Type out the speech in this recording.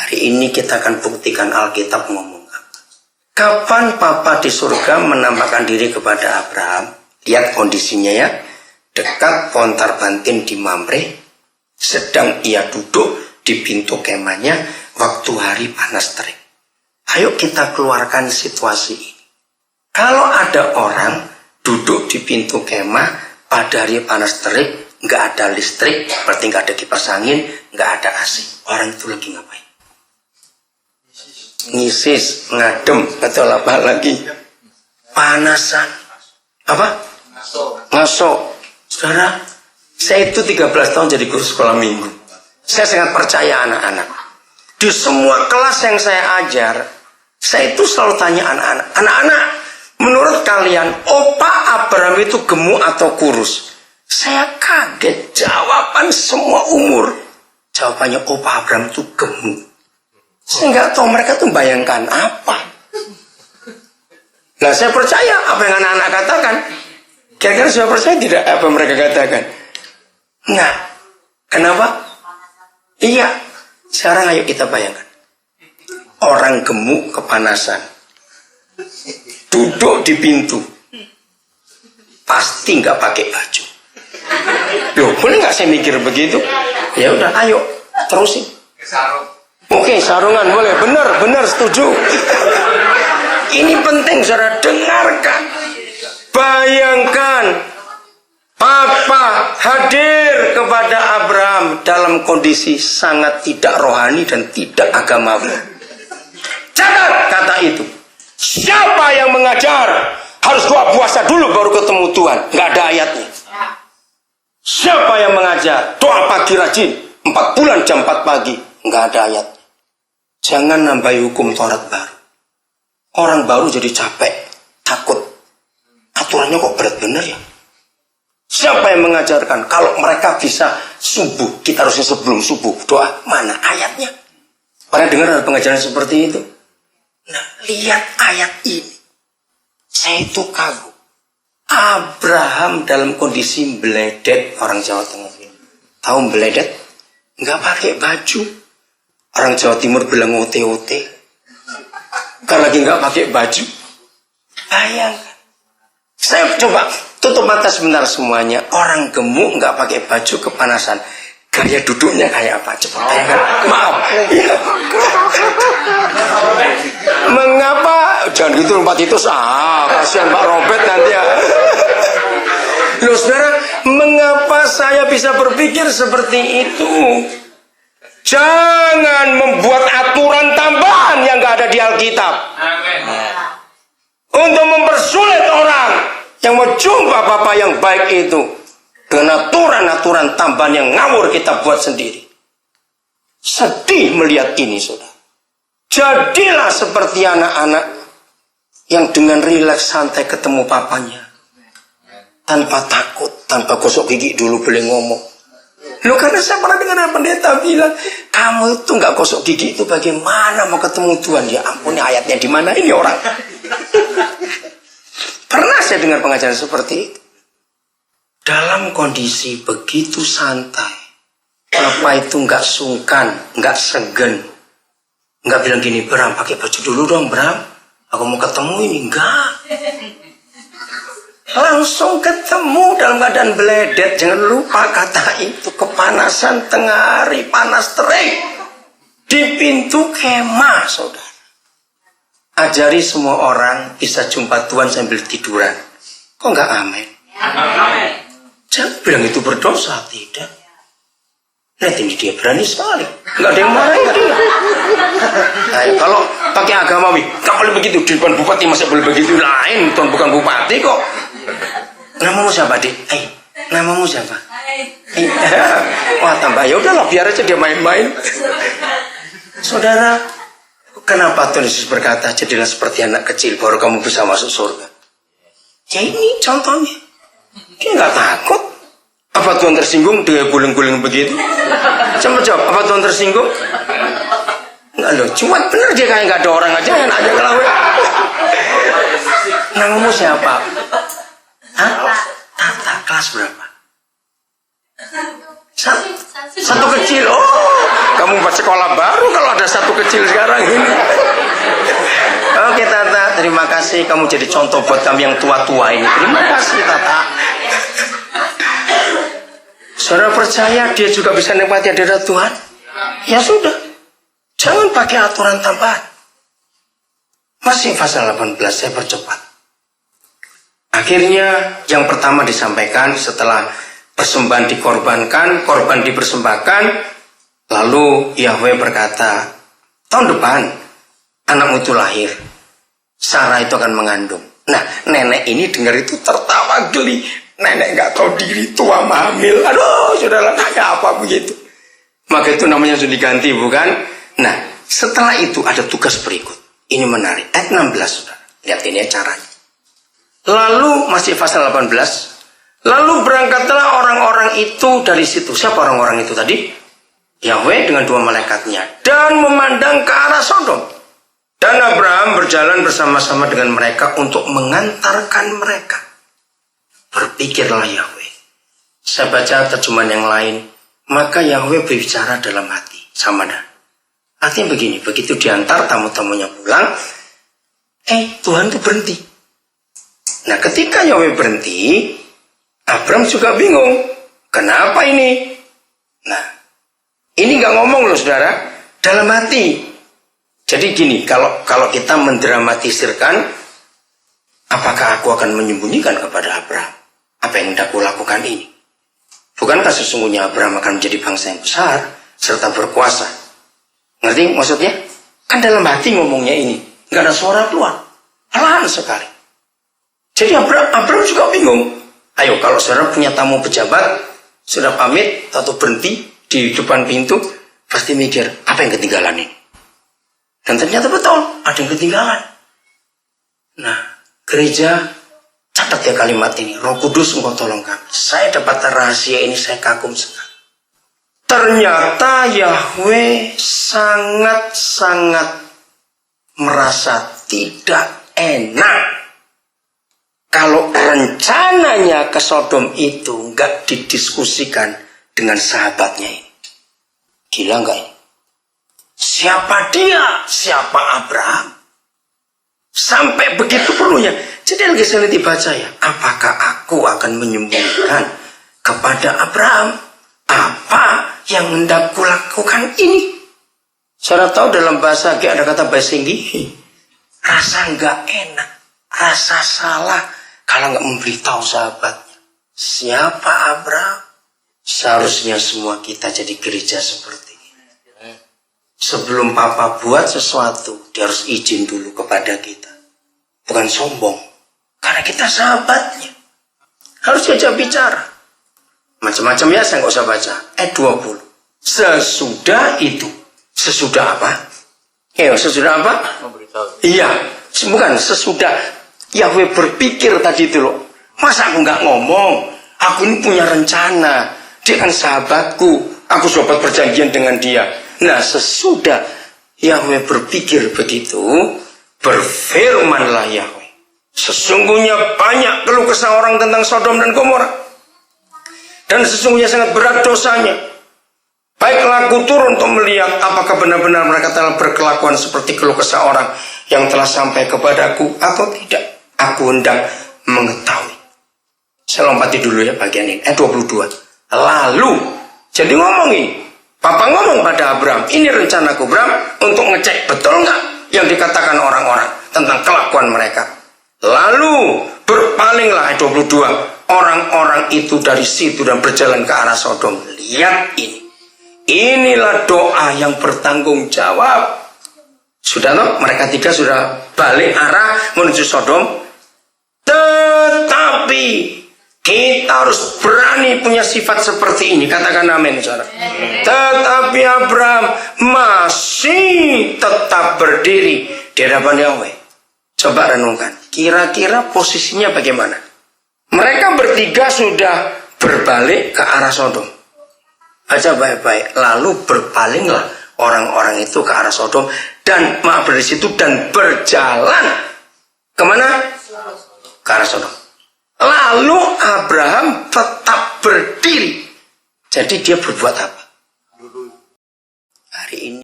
Hari ini kita akan buktikan Alkitab ngomong apa. Kapan Papa di surga menampakkan diri kepada Abraham? Lihat kondisinya ya. Dekat Pontar Bantin di Mamre. Sedang ia duduk di pintu kemahnya waktu hari panas terik. Ayo kita keluarkan situasi ini. Kalau ada orang duduk di pintu kemah pada hari panas terik, nggak ada listrik, berarti nggak ada kipas angin, nggak ada AC. Orang itu lagi ngapain? Ngisis, ngadem, atau apa lagi? Panasan. Apa? Ngaso. Saudara, saya itu 13 tahun jadi guru sekolah minggu. Saya sangat percaya anak-anak. Di semua kelas yang saya ajar, saya itu selalu tanya anak-anak. Anak-anak, menurut kalian, Opa Abraham itu gemuk atau kurus? Saya kaget, jawaban semua umur. Jawabannya Opa Abraham itu gemuk. Saya nggak tahu mereka tuh bayangkan apa. Nah, saya percaya apa yang anak-anak katakan. Kira-kira saya percaya tidak apa mereka katakan? Nah, kenapa? Iya, sekarang ayo kita bayangkan. Orang gemuk kepanasan. Duduk di pintu. Pasti nggak pakai baju. Loh, boleh nggak saya mikir begitu? Ya udah, ayo terusin. Oke, sarungan boleh. Benar, setuju. Ini penting, saudara, dengarkan. Bayangkan, Papa hadir kepada Abraham dalam kondisi sangat tidak rohani dan tidak agamawi. Catat kata itu. Siapa yang mengajar harus doa puasa dulu baru ketemu Tuhan? Nggak ada ayatnya. Siapa yang mengajar doa pagi rajin 4 bulan jam 4 pagi? Nggak ada ayatnya. Jangan nambahi hukum Taurat baru. Orang baru jadi capek, takut. Aturannya kok berat bener ya? Siapa yang mengajarkan? Kalau mereka bisa subuh, kita harusnya sebelum subuh doa. Mana ayatnya? Pernah dengar ada pengajaran seperti itu? Nah, lihat ayat ini. Saya itu kagum. Abraham dalam kondisi beledet, orang Jawa Tengah. Tahu beledet? Nggak pakai baju. Orang Jawa Timur bilang ote-ote. Karena lagi nggak pakai baju. Bayangkan. Saya coba tutup mata sebentar semuanya. Orang gemuk nggak pakai baju kepanasan. Gaya duduknya kayak apa? Coba bayangkan. Maaf. Ya. Mengapa? Jangan gitu lompat itu kasihan Pak Robert nanti ya. Loh saudara, mengapa saya bisa berpikir seperti itu? Jangan membuat aturan tambahan yang nggak ada di Alkitab. Untuk mempersulit orang yang mau jumpa Bapa yang baik itu dengan aturan-aturan tambahan yang ngawur kita buat sendiri. Sedih melihat ini, saudara. Jadilah seperti anak-anak yang dengan rileks santai ketemu papanya. Tanpa takut, tanpa gosok gigi dulu boleh ngomong. Loh, karena saya pernah dengar pendeta bilang, kamu itu nggak gosok gigi itu bagaimana mau ketemu Tuhan? Ya ampun, ayatnya di mana ini orang? Pernah saya dengar pengajaran seperti itu. Dalam kondisi begitu santai, apa itu nggak sungkan, nggak segan, nggak bilang gini, Bram pakai baju dulu dong Bram, aku mau ketemu ini, enggak. Langsung ketemu dalam keadaan beledet. Jangan lupa kata itu, kepanasan tengah hari, panas terik di pintu kemah, saudara. Ajari semua orang bisa jumpa Tuhan sambil tiduran. Kok nggak amin? Amin. Jangan bilang itu berdosa, tidak. Lihat ini dia berani sekali, nggak ada yang marahin dia. Nah, kalau pakai agamawi, nggak boleh begitu. Di depan bupati masih boleh begitu. Lain, Tuhan bukan bupati kok. Namamu siapa, Dik? Namamu siapa? Wah, tambah ya udahlah, biar aja dia main-main. Saudara, kenapa Tuhan Yesus berkata, jadilah seperti anak kecil, baru kamu bisa masuk surga? Ya ini contohnya. Dia nggak takut. Apa Tuhan tersinggung dengan guling-guling begitu? Coba jawab, apa Tuhan tersinggung? Enggak loh, cuma bener dia kayak nggak ada orang aja yang aja ngelawan. Namamu siapa? Hah? Tata, kelas berapa? Satu kecil. Oh, Kamu buat sekolah baru kalau ada satu kecil sekarang ini. Oke Tata, terima kasih. Kamu jadi contoh buat kami yang tua-tua ini. Terima kasih Tata. Saudara percaya dia juga bisa nikmati hadirat Tuhan? Ya sudah. Jangan pakai aturan tambahan. Masih pasal 18, saya percepat. Akhirnya yang pertama disampaikan setelah persembahan dikorbankan, korban dipersembahkan, lalu Yahweh berkata, tahun depan anakmu itu lahir, Sarah itu akan mengandung. Nah, nenek ini dengar itu tertawa geli. Nenek nggak tahu diri, tua hamil. Aduh, saudara, kayak apa begitu? Maka itu namanya sudah diganti, bukan? Nah, setelah itu ada tugas berikut. Ini menarik. Ayat 16, saudara. Lihat ini caranya. Lalu masih pasal 18. Lalu berangkatlah orang-orang itu dari situ. Siapa orang-orang itu tadi? Yahweh dengan dua malaikatnya. Dan memandang ke arah Sodom. Dan Abraham berjalan bersama-sama dengan mereka untuk mengantarkan mereka. Berpikirlah Yahweh. Saya baca terjemahan yang lain. Maka Yahweh berbicara dalam hati. Sama dah. Artinya begini. Begitu diantar tamu-tamunya pulang. Tuhan itu berhenti. Nah ketika Yahweh berhenti, Abraham juga bingung. Kenapa ini? Nah, ini nggak ngomong loh saudara, dalam hati. Jadi gini, kalau kita mendramatisirkan, apakah aku akan menyembunyikan kepada Abraham apa yang hendak aku lakukan ini? Bukankah sesungguhnya Abraham akan menjadi bangsa yang besar serta berkuasa? Ngerti maksudnya? Kan dalam hati ngomongnya ini, nggak ada suara keluar, pelan sekali. Jadi Abraham juga bingung. Ayo kalau saudara punya tamu pejabat, sudah pamit atau berhenti di depan pintu, pasti mikir, apa yang ketinggalan ini? Dan ternyata betul, ada yang ketinggalan. Nah, gereja, catat ya kalimat ini. Roh Kudus engkau tolong kami. Saya dapat rahasia ini, saya kagum sekali. Ternyata Yahweh sangat-sangat merasa tidak enak kalau rencananya ke Sodom itu nggak didiskusikan dengan sahabatnya ini. Gila nggak ini? Siapa dia? Siapa Abraham? Sampai begitu perlunya. Jadi lagi saya baca ya. Apakah aku akan menyembunyikan kepada Abraham apa yang hendak kulakukan ini? Saya tahu dalam bahasa G ada kata basinggi. Rasa nggak enak, rasa salah. Kalau nggak memberitahu sahabatnya, siapa Abraham? Seharusnya semua kita jadi gereja seperti ini. Sebelum Papa buat sesuatu, dia harus izin dulu kepada kita. Bukan sombong, karena kita sahabatnya. Harus diajak bicara. Macam-macam ya, saya nggak usah baca. 20. Sesudah itu, sesudah apa? Sesudah apa? Memberitahu. Iya, bukan sesudah. Yahweh berpikir tadi itu loh. Masa aku nggak ngomong? Aku ini punya rencana. Dia kan sahabatku. Aku sudah buat perjanjian dengan dia. Nah sesudah Yahweh berpikir begitu, berfirmanlah Yahweh. Sesungguhnya banyak keluh kesah orang tentang Sodom dan Gomora. Dan sesungguhnya sangat berat dosanya. Baiklah aku turun untuk melihat apakah benar-benar mereka telah berkelakuan seperti keluh kesah orang yang telah sampai kepadaku atau tidak. Aku hendak mengetahui. Saya lompati dulu ya bagian ini. 22. Lalu, jadi ngomongin. Papa ngomong pada Abraham, ini rencanaku Abraham untuk ngecek betul nggak yang dikatakan orang-orang tentang kelakuan mereka. Lalu berpalinglah 22. Orang-orang itu dari situ dan berjalan ke arah Sodom. Lihat ini. Inilah doa yang bertanggung jawab. Sudah toh, mereka tiga sudah balik arah menuju Sodom. Tetapi kita harus berani punya sifat seperti ini. Katakan amin, saudara. Tetapi Abraham masih tetap berdiri di hadapan Yahweh. Coba renungkan. Kira-kira posisinya bagaimana? Mereka bertiga sudah berbalik ke arah Sodom. Baca baik-baik. Lalu berpalinglah orang-orang itu ke arah Sodom dan dari situ dan berjalan kemana? Ke arah Sodom. Lalu Abraham tetap berdiri. Jadi dia berbuat apa? hari ini